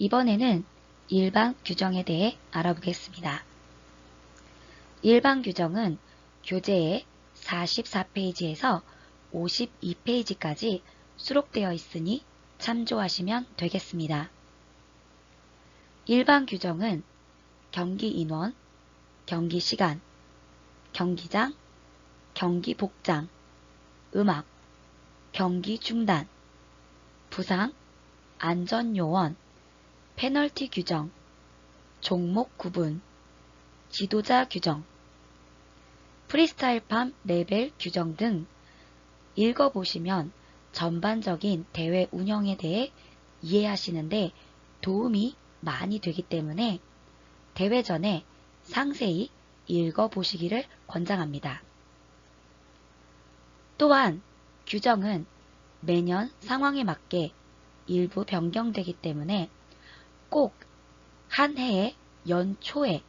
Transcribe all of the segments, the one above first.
이번에는 일반 규정에 대해 알아보겠습니다. 일반 규정은 교재의 44페이지에서 52페이지까지 수록되어 있으니 참조하시면 되겠습니다. 일반 규정은 경기 인원, 경기 시간, 경기장, 경기 복장, 음악, 경기 중단, 부상, 안전요원, 페널티 규정, 종목 구분, 지도자 규정, 프리스타일팜 레벨 규정 등 읽어보시면 전반적인 대회 운영에 대해 이해하시는데 도움이 많이 되기 때문에 대회 전에 상세히 읽어보시기를 권장합니다. 또한 규정은 매년 상황에 맞게 일부 변경되기 때문에 꼭 한 해의 연초에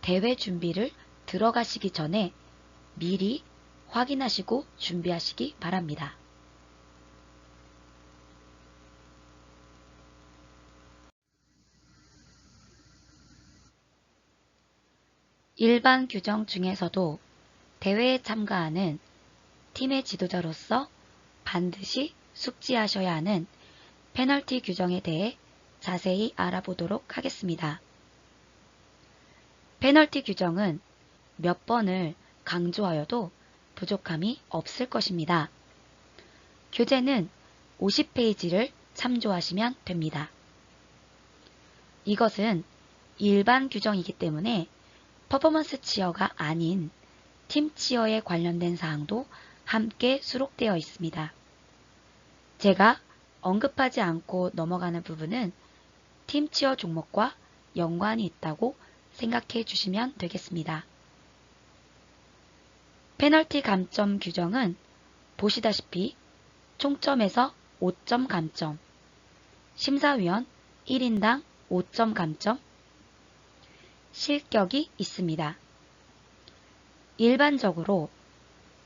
대회 준비를 들어가시기 전에 미리 확인하시고 준비하시기 바랍니다. 일반 규정 중에서도 대회에 참가하는 팀의 지도자로서 반드시 숙지하셔야 하는 페널티 규정에 대해 자세히 알아보도록 하겠습니다. 페널티 규정은 몇 번을 강조하여도 부족함이 없을 것입니다. 교재는 50페이지를 참조하시면 됩니다. 이것은 일반 규정이기 때문에 퍼포먼스 치어가 아닌 팀 치어에 관련된 사항도 함께 수록되어 있습니다. 제가 언급하지 않고 넘어가는 부분은 팀 치어 종목과 연관이 있다고 생각해 주시면 되겠습니다. 페널티 감점 규정은 보시다시피 총점에서 5점 감점, 심사위원 1인당 5점 감점, 실격이 있습니다. 일반적으로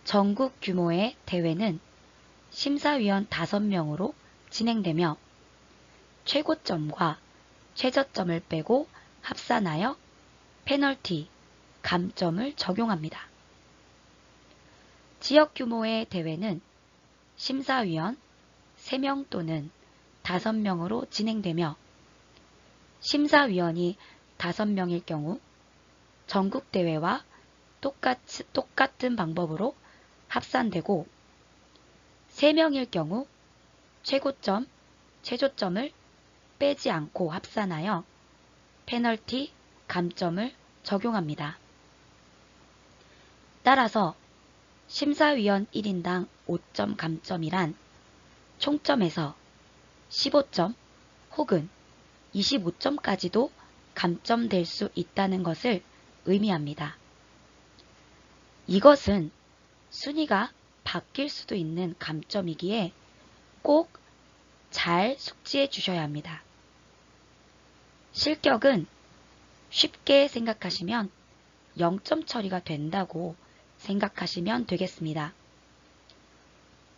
전국 규모의 대회는 심사위원 5명으로 진행되며 최고점과 최저점을 빼고 합산하여 페널티, 감점을 적용합니다. 지역 규모의 대회는 심사위원 3명 또는 5명으로 진행되며 심사위원이 5명일 경우 전국대회와 똑같은 방법으로 합산되고 3명일 경우 최고점, 최저점을 빼지 않고 합산하여 페널티, 감점을 적용합니다. 따라서 심사위원 1인당 5점 감점이란 총점에서 15점 혹은 25점까지도 감점될 수 있다는 것을 의미합니다. 이것은 순위가 바뀔 수도 있는 감점이기에 꼭 잘 숙지해 주셔야 합니다. 실격은 쉽게 생각하시면 0점 처리가 된다고 생각하시면 되겠습니다.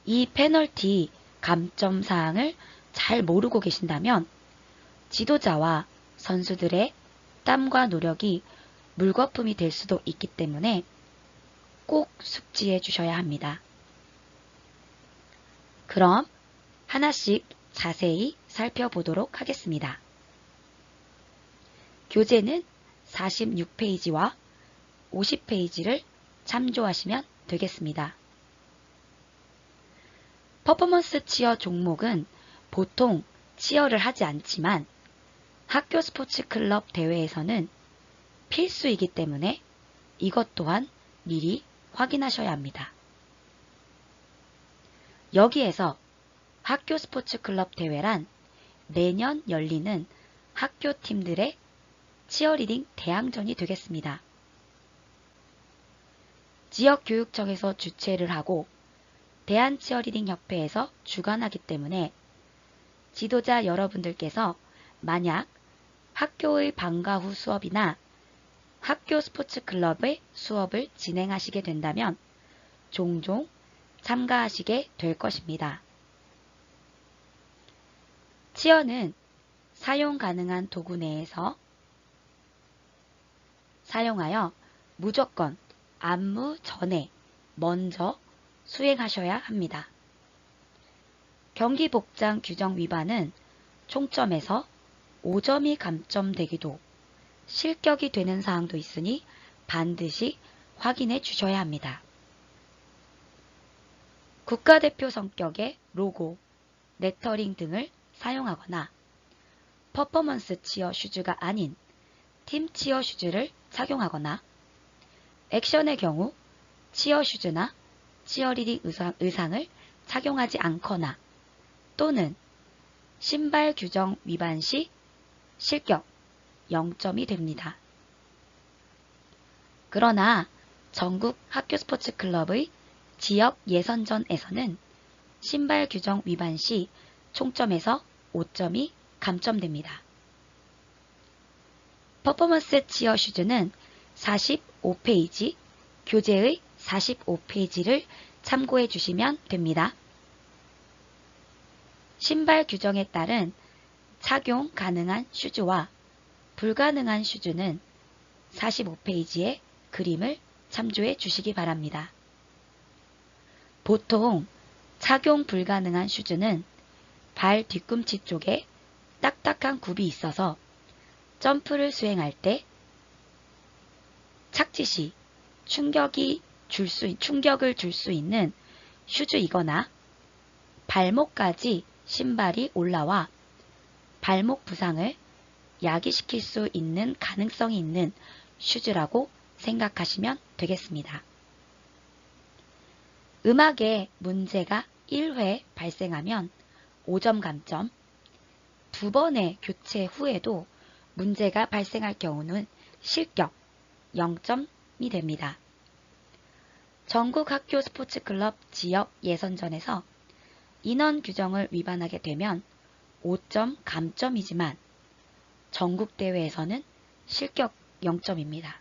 이 페널티 감점 사항을 잘 모르고 계신다면 지도자와 선수들의 땀과 노력이 물거품이 될 수도 있기 때문에 꼭 숙지해 주셔야 합니다. 그럼 하나씩 자세히 살펴보도록 하겠습니다. 교재는 46페이지와 50페이지를 참조하시면 되겠습니다. 퍼포먼스 치어 종목은 보통 치어를 하지 않지만 학교 스포츠 클럽 대회에서는 필수이기 때문에 이것 또한 미리 확인하셔야 합니다. 여기에서 학교 스포츠 클럽 대회란 매년 열리는 학교 팀들의 치어리딩 대항전이 되겠습니다. 지역교육청에서 주최를 하고 대한치어리딩협회에서 주관하기 때문에 지도자 여러분들께서 만약 학교의 방과 후 수업이나 학교 스포츠 클럽의 수업을 진행하시게 된다면 종종 참가하시게 될 것입니다. 치어는 사용 가능한 도구 내에서 사용하여 무조건 안무 전에 먼저 수행하셔야 합니다. 경기복장 규정 위반은 총점에서 5점이 감점되기도 실격이 되는 사항도 있으니 반드시 확인해 주셔야 합니다. 국가대표 성격의 로고, 레터링 등을 사용하거나 퍼포먼스 치어 슈즈가 아닌 팀 치어 슈즈를 착용하거나 액션의 경우 치어 슈즈나 치어리딩 의상을 착용하지 않거나 또는 신발 규정 위반 시 실격 0점이 됩니다. 그러나 전국 학교 스포츠 클럽의 지역 예선전에서는 신발 규정 위반 시 총점에서 5점이 감점됩니다. 퍼포먼스 치어 슈즈는 45페이지, 교재의 45페이지를 참고해 주시면 됩니다. 신발 규정에 따른 착용 가능한 슈즈와 불가능한 슈즈는 45페이지의 그림을 참조해 주시기 바랍니다. 보통 착용 불가능한 슈즈는 발 뒤꿈치 쪽에 딱딱한 굽이 있어서 점프를 수행할 때 착지 시 충격을 줄 수 있는 슈즈이거나 발목까지 신발이 올라와 발목 부상을 야기시킬 수 있는 가능성이 있는 슈즈라고 생각하시면 되겠습니다. 음악에 문제가 1회 발생하면 5점 감점, 2번의 교체 후에도 문제가 발생할 경우는 실격 0점이 됩니다. 전국 학교 스포츠 클럽 지역 예선전에서 인원 규정을 위반하게 되면 5점 감점이지만 전국 대회에서는 실격 0점입니다.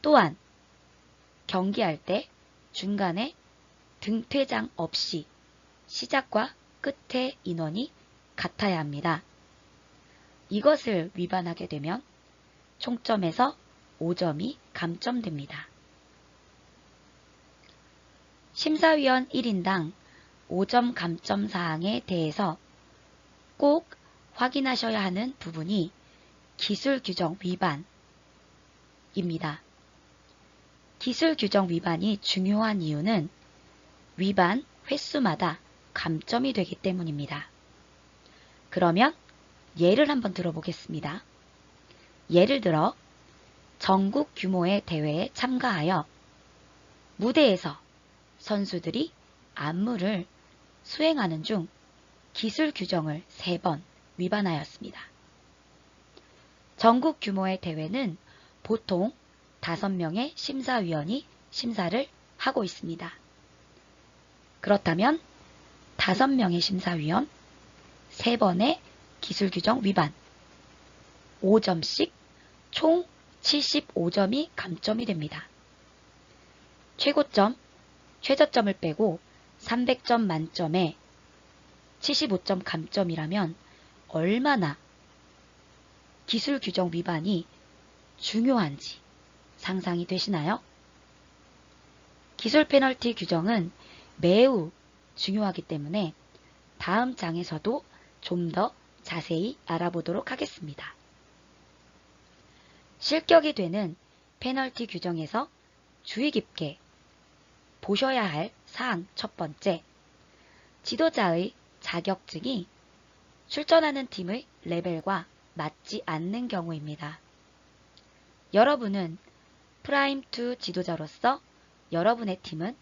또한 경기할 때 중간에 등퇴장 없이 시작과 끝의 인원이 같아야 합니다. 이것을 위반하게 되면 총점에서 5점이 감점됩니다. 심사위원 1인당 5점 감점 사항에 대해서 꼭 확인하셔야 하는 부분이 기술 규정 위반입니다. 기술 규정 위반이 중요한 이유는 위반 횟수마다 감점이 되기 때문입니다. 그러면 예를 한번 들어보겠습니다. 예를 들어 전국 규모의 대회에 참가하여 무대에서 선수들이 안무를 수행하는 중 기술 규정을 3번 위반하였습니다. 전국 규모의 대회는 보통 5명의 심사위원이 심사를 하고 있습니다. 그렇다면 5명의 심사위원, 3번의 기술 규정 위반, 5점씩 총 75점이 감점이 됩니다. 최고점, 최저점을 빼고 300점 만점에 75점 감점이라면 얼마나 기술 규정 위반이 중요한지 상상이 되시나요? 기술 페널티 규정은 매우 중요하기 때문에 다음 장에서도 좀 더 자세히 알아보도록 하겠습니다. 실격이 되는 페널티 규정에서 주의 깊게 보셔야 할 사항 첫 번째, 지도자의 자격증이 출전하는 팀의 레벨과 맞지 않는 경우입니다. 여러분은 프라임2 지도자로서 여러분의 팀은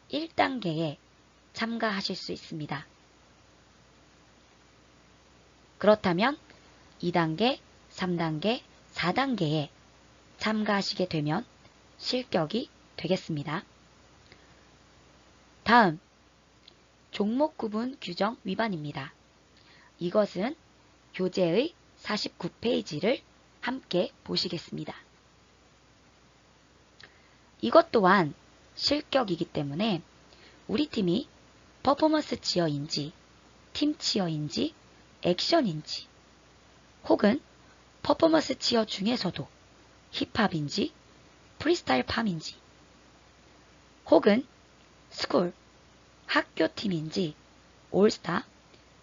1단계에 참가하실 수 있습니다. 그렇다면 2단계, 3단계, 4단계에 참가하시게 되면 실격이 되겠습니다. 다음, 종목 구분 규정 위반입니다. 이것은 교재의 49페이지를 함께 보시겠습니다. 이것 또한 실격이기 때문에 우리 팀이 퍼포먼스 치어인지 팀 치어인지 액션인지, 혹은 퍼포먼스 치어 중에서도 힙합인지 프리스타일 팜인지, 혹은 스쿨, 학교팀인지 올스타,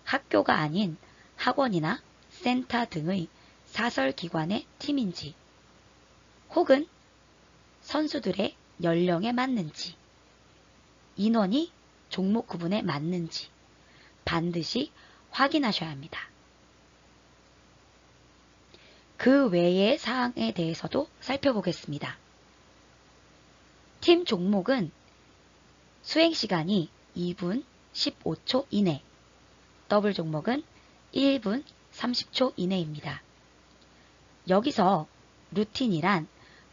학교가 아닌 학원이나 센터 등의 사설기관의 팀인지, 혹은 선수들의 연령에 맞는지, 인원이 종목 구분에 맞는지 반드시 확인하셔야 합니다. 그 외의 사항에 대해서도 살펴보겠습니다. 팀 종목은 수행시간이 2분 15초 이내, 더블 종목은 1분 30초 이내입니다. 여기서 루틴이란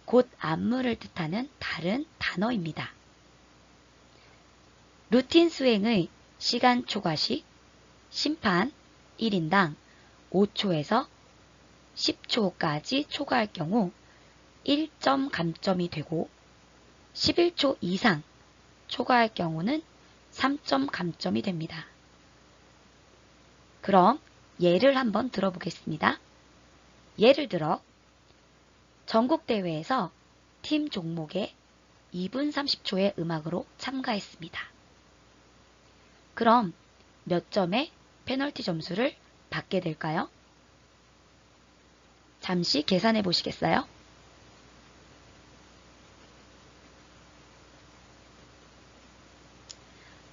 곧 안무를 뜻하는 다른 단어입니다. 루틴 수행의 시간 초과시, 심판 1인당 5초에서 10초까지 초과할 경우 1점 감점이 되고 11초 이상 초과할 경우는 3점 감점이 됩니다. 그럼 예를 한번 들어보겠습니다. 예를 들어 전국대회에서 팀 종목에 2분 30초의 음악으로 참가했습니다. 그럼 몇 점의 페널티 점수를 받게 될까요? 잠시 계산해 보시겠어요?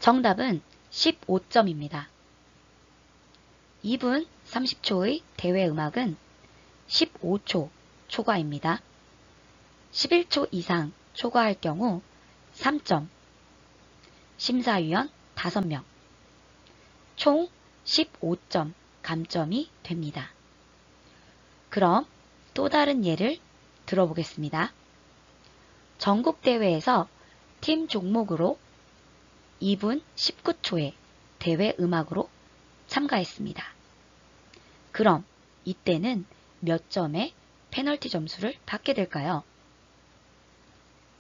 정답은 15점입니다. 2분 30초의 대회 음악은 15초 초과입니다. 11초 이상 초과할 경우 3점, 심사위원 5명, 총 15점 감점이 됩니다. 그럼 또 다른 예를 들어보겠습니다. 전국대회에서 팀 종목으로 2분 19초의 대회 음악으로 참가했습니다. 그럼 이때는 몇 점의 페널티 점수를 받게 될까요?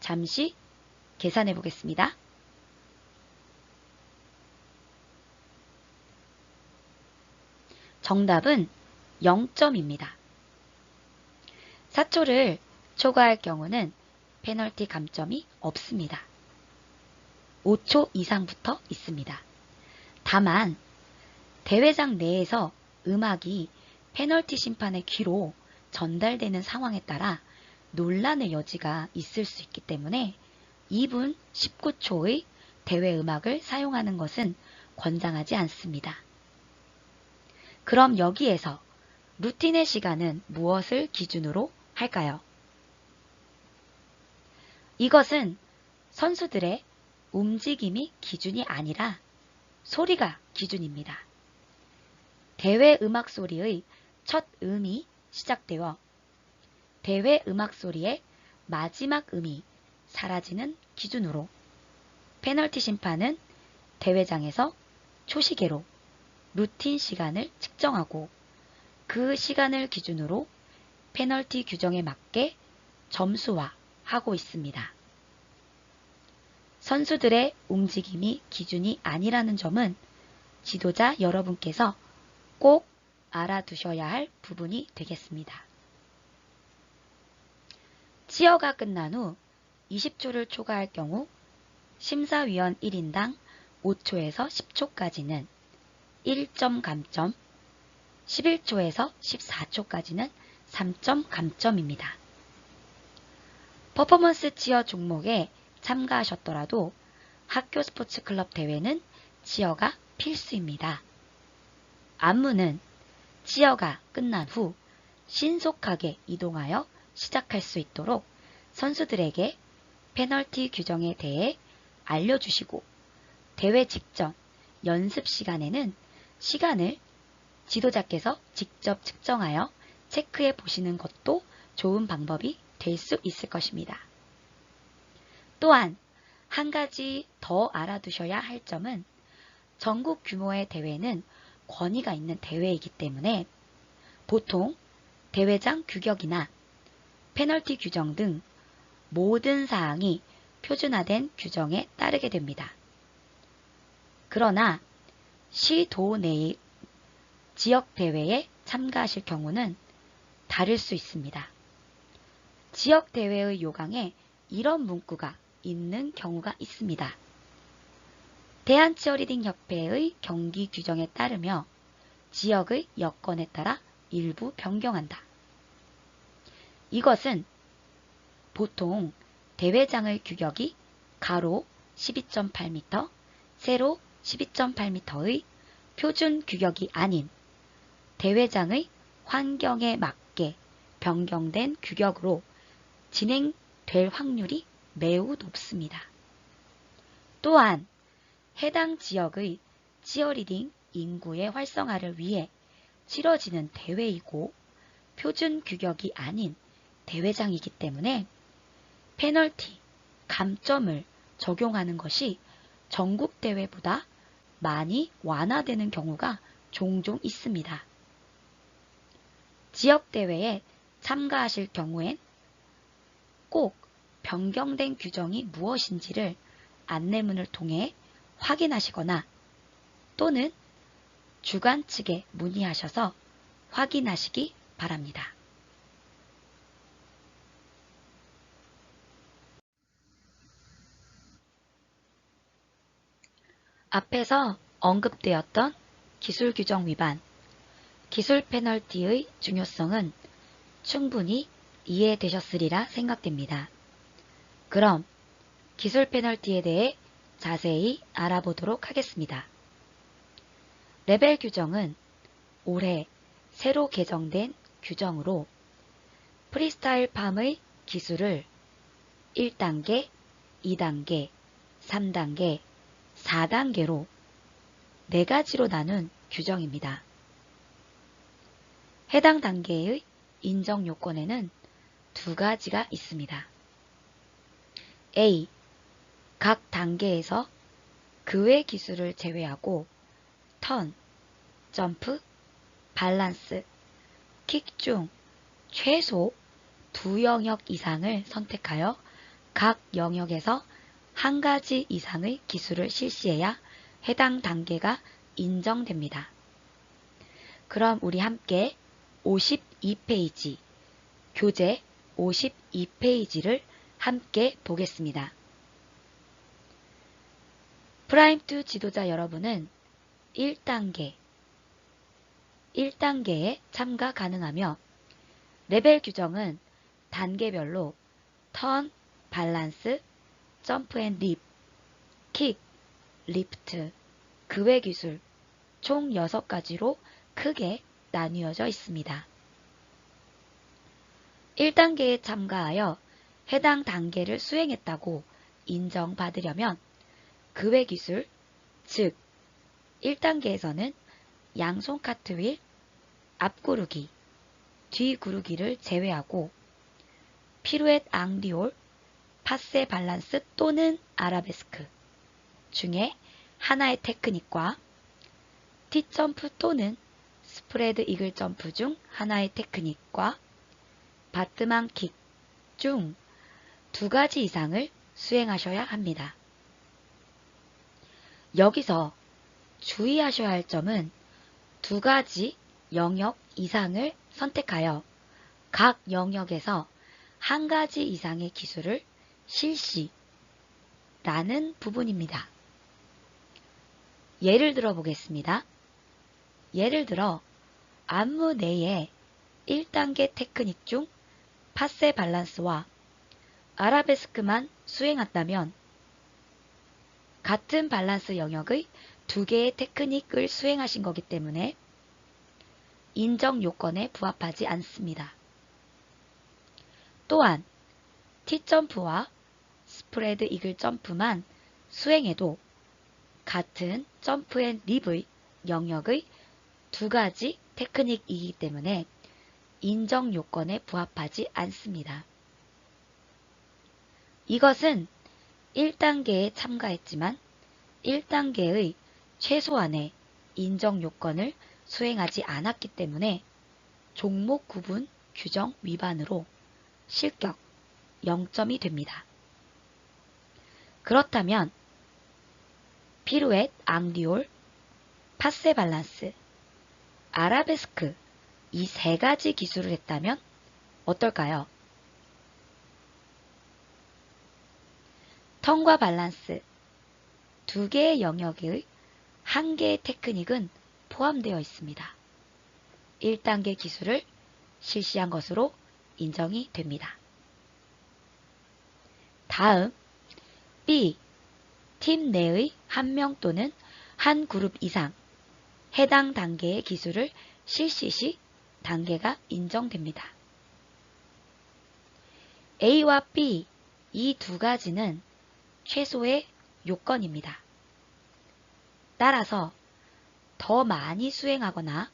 잠시 계산해 보겠습니다. 정답은 0점입니다. 4초를 초과할 경우는 페널티 감점이 없습니다. 5초 이상부터 있습니다. 다만 대회장 내에서 음악이 페널티 심판의 귀로 전달되는 상황에 따라 논란의 여지가 있을 수 있기 때문에 2분 19초의 대회 음악을 사용하는 것은 권장하지 않습니다. 그럼 여기에서 루틴의 시간은 무엇을 기준으로 할까요? 이것은 선수들의 움직임이 기준이 아니라 소리가 기준입니다. 대회 음악 소리의 첫 음이 시작되어 대회 음악 소리의 마지막 음이 사라지는 기준으로 페널티 심판은 대회장에서 초시계로 루틴 시간을 측정하고 그 시간을 기준으로 페널티 규정에 맞게 점수화하고 있습니다. 선수들의 움직임이 기준이 아니라는 점은 지도자 여러분께서 꼭 알아두셔야 할 부분이 되겠습니다. 치어가 끝난 후 20초를 초과할 경우 심사위원 1인당 5초에서 10초까지는 1점 감점, 11초에서 14초까지는 3점 감점입니다. 퍼포먼스 치어 종목에 참가하셨더라도 학교 스포츠 클럽 대회는 치어가 필수입니다. 안무는 치어가 끝난 후 신속하게 이동하여 시작할 수 있도록 선수들에게 페널티 규정에 대해 알려주시고 대회 직전 연습 시간에는 시간을 지도자께서 직접 측정하여 체크해 보시는 것도 좋은 방법이 될 수 있을 것입니다. 또한 한 가지 더 알아두셔야 할 점은 전국 규모의 대회는 권위가 있는 대회이기 때문에 보통 대회장 규격이나 페널티 규정 등 모든 사항이 표준화된 규정에 따르게 됩니다. 그러나 시도 내의 지역대회에 참가하실 경우는 다를 수 있습니다. 지역대회의 요강에 이런 문구가 있는 경우가 있습니다. 대한치어리딩협회의 경기 규정에 따르며 지역의 여건에 따라 일부 변경한다. 이것은 보통 대회장의 규격이 가로 12.8m, 세로 12.8m의 표준 규격이 아닌 대회장의 환경에 맞게 변경된 규격으로 진행될 확률이 매우 높습니다. 또한 해당 지역의 치어리딩 인구의 활성화를 위해 치러지는 대회이고 표준 규격이 아닌 대회장이기 때문에 페널티, 감점을 적용하는 것이 전국 대회보다 많이 완화되는 경우가 종종 있습니다. 지역 대회에 참가하실 경우엔 꼭 변경된 규정이 무엇인지를 안내문을 통해 확인하시거나 또는 주관 측에 문의하셔서 확인하시기 바랍니다. 앞에서 언급되었던 기술 규정 위반, 기술 페널티의 중요성은 충분히 이해되셨으리라 생각됩니다. 그럼 기술 페널티에 대해 자세히 알아보도록 하겠습니다. 레벨 규정은 올해 새로 개정된 규정으로 프리스타일 팜의 기술을 1단계, 2단계, 3단계, 4단계로 4가지로 나눈 규정입니다. 해당 단계의 인정 요건에는 2가지가 있습니다. A. 각 단계에서 그 외 기술을 제외하고 턴, 점프, 밸런스, 킥 중 최소 2영역 이상을 선택하여 각 영역에서 1가지 이상의 기술을 실시해야 해당 단계가 인정됩니다. 그럼 우리 함께 52페이지, 교재 52페이지를 함께 보겠습니다. 프라임2 지도자 여러분은 1단계에 참가 가능하며 레벨 규정은 단계별로 턴, 밸런스, 점프 앤 립, 킥, 리프트, 그 외 기술 총 6가지로 크게 나뉘어져 있습니다. 1단계에 참가하여 해당 단계를 수행했다고 인정받으려면 그 외 기술, 즉 1단계에서는 양손 카트윌, 앞구르기, 뒤구르기를 제외하고 피루엣 앙디올, 파세 밸런스 또는 아라베스크 중에 하나의 테크닉과 T점프 또는 스프레드 이글 점프 중 하나의 테크닉과 바트만 킥 중 2가지 이상을 수행하셔야 합니다. 여기서 주의하셔야 할 점은 2가지 영역 이상을 선택하여 각 영역에서 1가지 이상의 기술을 실시라는 부분입니다. 예를 들어 보겠습니다. 예를 들어 안무 내에 1단계 테크닉 중 파세 밸런스와 아라베스크만 수행한다면 같은 밸런스 영역의 2개의 테크닉을 수행하신 거기 때문에 인정 요건에 부합하지 않습니다. 또한 T점프와 스프레드 이글 점프만 수행해도 같은 점프 앤 립의 영역의 2가지 테크닉이기 때문에 인정 요건에 부합하지 않습니다. 이것은 1단계에 참가했지만 1단계의 최소한의 인정 요건을 수행하지 않았기 때문에 종목 구분 규정 위반으로 실격 0점이 됩니다. 그렇다면 피루엣 앙디올, 파세 밸런스, 아라베스크 이 세 가지 기술을 했다면 어떨까요? 턴과 밸런스 두 개의 영역의 한 개의 테크닉은 포함되어 있습니다. 1단계 기술을 실시한 것으로 인정이 됩니다. 다음 B. 팀 내의 한 명 또는 한 그룹 이상 해당 단계의 기술을 실시 시 단계가 인정됩니다. A와 B 이 두 가지는 최소의 요건입니다. 따라서 더 많이 수행하거나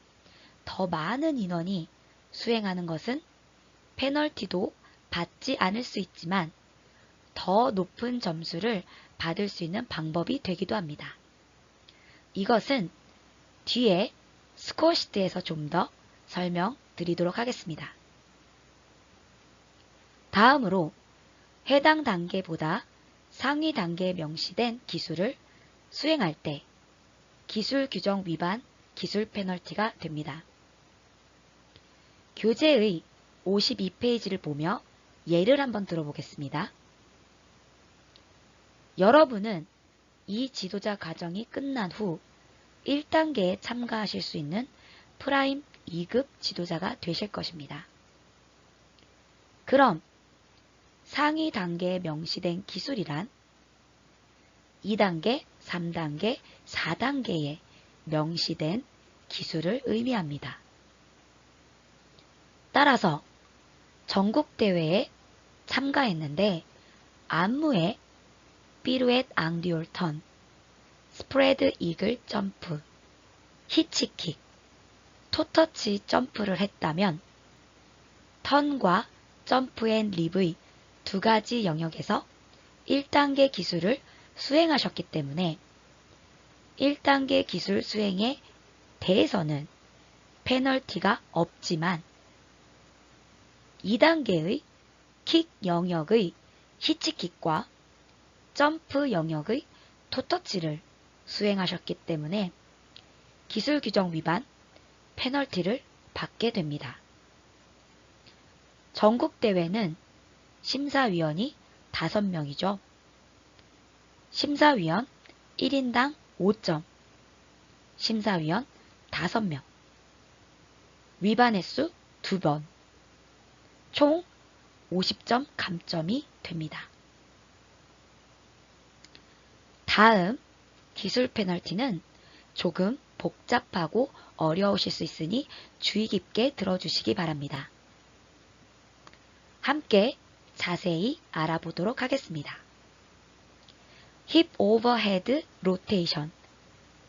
더 많은 인원이 수행하는 것은 페널티도 받지 않을 수 있지만 더 높은 점수를 받을 수 있는 방법이 되기도 합니다. 이것은 뒤에 스코어 시트에서 좀 더 설명드리도록 하겠습니다. 다음으로 해당 단계보다 상위 단계에 명시된 기술을 수행할 때 기술 규정 위반 기술 페널티가 됩니다. 교재의 52페이지를 보며 예를 한번 들어보겠습니다. 여러분은 이 지도자 과정이 끝난 후 1단계에 참가하실 수 있는 프라임 2급 지도자가 되실 것입니다. 그럼 상위 단계에 명시된 기술이란 2단계, 3단계, 4단계에 명시된 기술을 의미합니다. 따라서 전국대회에 참가했는데 안무에 피루엣 앙듀올 턴, 스프레드 이글 점프, 히치킥, 토터치 점프를 했다면 턴과 점프 앤 립의 두 가지 영역에서 1단계 기술을 수행하셨기 때문에 1단계 기술 수행에 대해서는 페널티가 없지만 2단계의 킥 영역의 히치킥과 점프 영역의 토터치를 수행하셨기 때문에 기술 규정 위반 페널티를 받게 됩니다. 전국대회는 심사위원이 5명이죠. 심사위원 1인당 5점, 심사위원 5명, 위반 횟수 2번, 총 50점 감점이 됩니다. 다음 기술 페널티는 조금 복잡하고 어려우실 수 있으니 주의 깊게 들어주시기 바랍니다. 함께 자세히 알아보도록 하겠습니다. 힙 오버헤드 로테이션,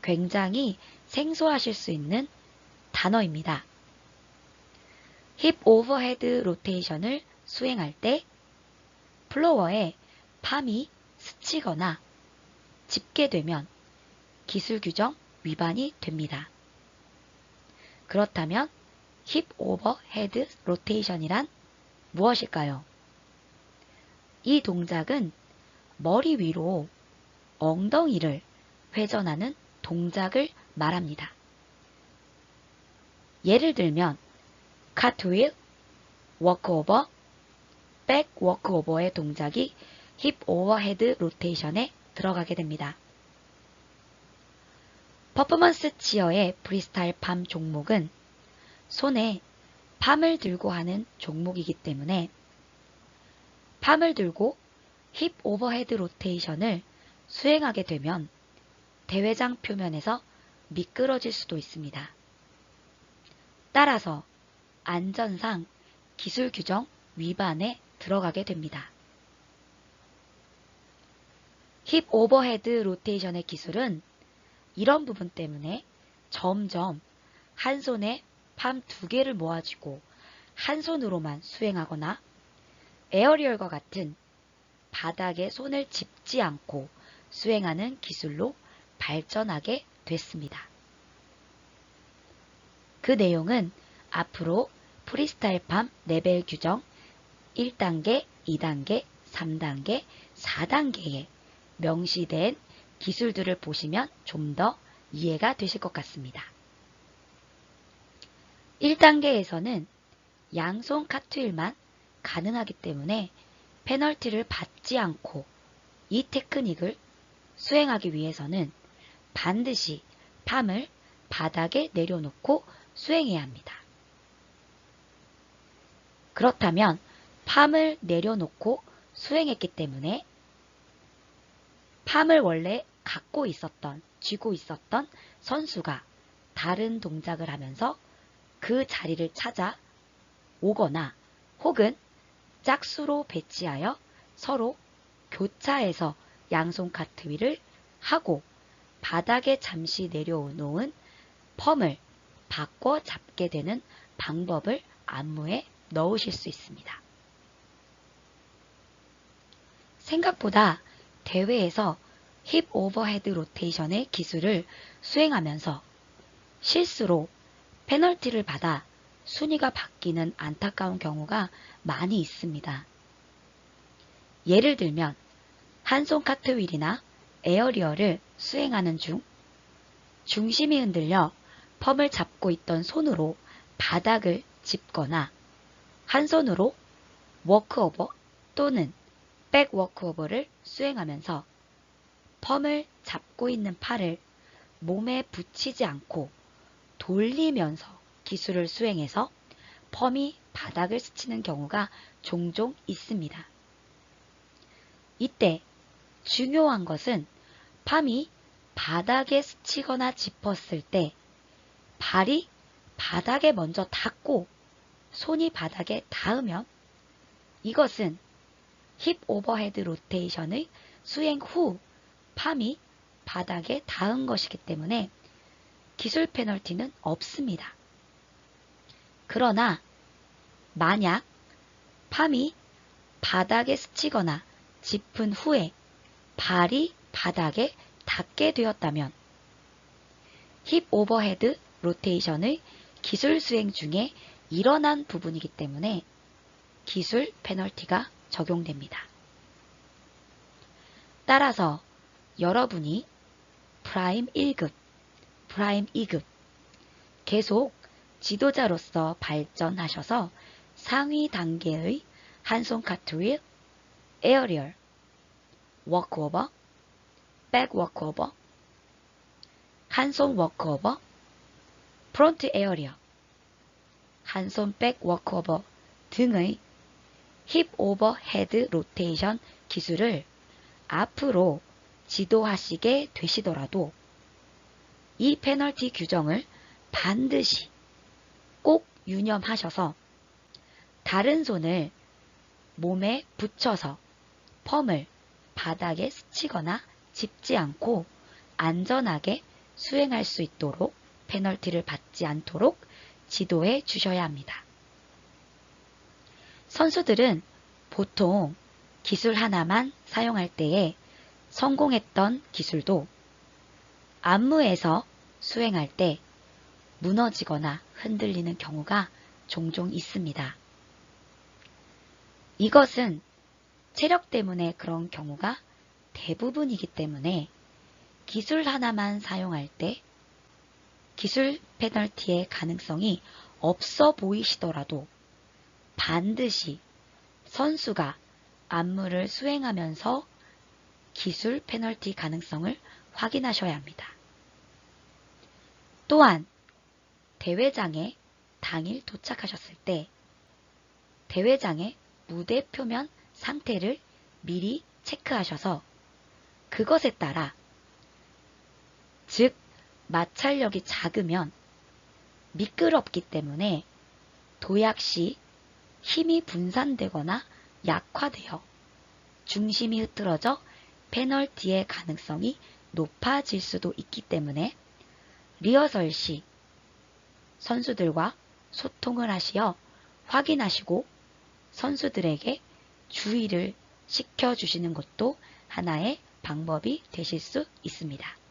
굉장히 생소하실 수 있는 단어입니다. 힙 오버헤드 로테이션을 수행할 때 플로어에 팜이 스치거나 집게되면 기술 규정 위반이 됩니다. 그렇다면 힙 오버헤드 로테이션이란 무엇일까요? 이 동작은 머리 위로 엉덩이를 회전하는 동작을 말합니다. 예를 들면 카트윌, 워크오버, 백 워크오버의 동작이 힙 오버헤드 로테이션에 들어가게 됩니다. 퍼포먼스 치어의 프리스타일 팜 종목은 손에 팜을 들고 하는 종목이기 때문에 팜을 들고 힙 오버헤드 로테이션을 수행하게 되면 대회장 표면에서 미끄러질 수도 있습니다. 따라서 안전상 기술 규정 위반에 들어가게 됩니다. 힙 오버헤드 로테이션의 기술은 이런 부분 때문에 점점 한 손에 팜 2개를 모아쥐고 한 손으로만 수행하거나 에어리얼과 같은 바닥에 손을 짚지 않고 수행하는 기술로 발전하게 됐습니다. 그 내용은 앞으로 프리스타일 팜 레벨 규정 1단계, 2단계, 3단계, 4단계에 명시된 기술들을 보시면 좀 더 이해가 되실 것 같습니다. 1단계에서는 양손 카트윌만 가능하기 때문에 페널티를 받지 않고 이 테크닉을 수행하기 위해서는 반드시 팜을 바닥에 내려놓고 수행해야 합니다. 그렇다면 팜을 내려놓고 수행했기 때문에 팜을 원래 쥐고 있었던 선수가 다른 동작을 하면서 그 자리를 찾아 오거나 혹은 짝수로 배치하여 서로 교차해서 양손 카트윌을 하고 바닥에 잠시 내려놓은 펌을 바꿔 잡게 되는 방법을 안무에 넣으실 수 있습니다. 생각보다 대회에서 힙 오버헤드 로테이션의 기술을 수행하면서 실수로 페널티를 받아 순위가 바뀌는 안타까운 경우가 많이 있습니다. 예를 들면 한손 카트윌이나 에어리어를 수행하는 중 중심이 흔들려 펌을 잡고 있던 손으로 바닥을 짚거나 한 손으로 워크오버 또는 백 워크오버를 수행하면서 펌을 잡고 있는 팔을 몸에 붙이지 않고 돌리면서 기술을 수행해서 펌이 바닥을 스치는 경우가 종종 있습니다. 이때 중요한 것은 팜이 바닥에 스치거나 짚었을 때 발이 바닥에 먼저 닿고 손이 바닥에 닿으면 이것은 힙 오버헤드 로테이션의 수행 후 팜이 바닥에 닿은 것이기 때문에 기술 페널티는 없습니다. 그러나 만약 팜이 바닥에 스치거나 짚은 후에 발이 바닥에 닿게 되었다면 힙 오버헤드 로테이션의 기술 수행 중에 일어난 부분이기 때문에 기술 페널티가 적용됩니다. 따라서 여러분이 프라임 1급, 프라임 2급 계속 지도자로서 발전하셔서 상위 단계의 한손 카트윌, 에어리얼, 워크오버, 백 워크오버, 한손 워크오버, 프론트 에어리어, 한손 백 워크오버 등의 힙 오버헤드 로테이션 기술을 앞으로 지도하시게 되시더라도 이 페널티 규정을 반드시 꼭 유념하셔서 다른 손을 몸에 붙여서 펌을 바닥에 스치거나 짚지 않고 안전하게 수행할 수 있도록 페널티를 받지 않도록 지도해 주셔야 합니다. 선수들은 보통 기술 하나만 사용할 때에 성공했던 기술도 안무에서 수행할 때 무너지거나 흔들리는 경우가 종종 있습니다. 이것은 체력 때문에 그런 경우가 대부분이기 때문에 기술 하나만 사용할 때 기술 페널티의 가능성이 없어 보이시더라도 반드시 선수가 안무를 수행하면서 기술 페널티 가능성을 확인하셔야 합니다. 또한 대회장에 당일 도착하셨을 때 대회장의 무대 표면 상태를 미리 체크하셔서 그것에 따라 즉 마찰력이 작으면 미끄럽기 때문에 도약 시 힘이 분산되거나 약화되어 중심이 흐트러져 페널티의 가능성이 높아질 수도 있기 때문에 리허설 시 선수들과 소통을 하시어 확인하시고 선수들에게 주의를 시켜주시는 것도 하나의 방법이 되실 수 있습니다.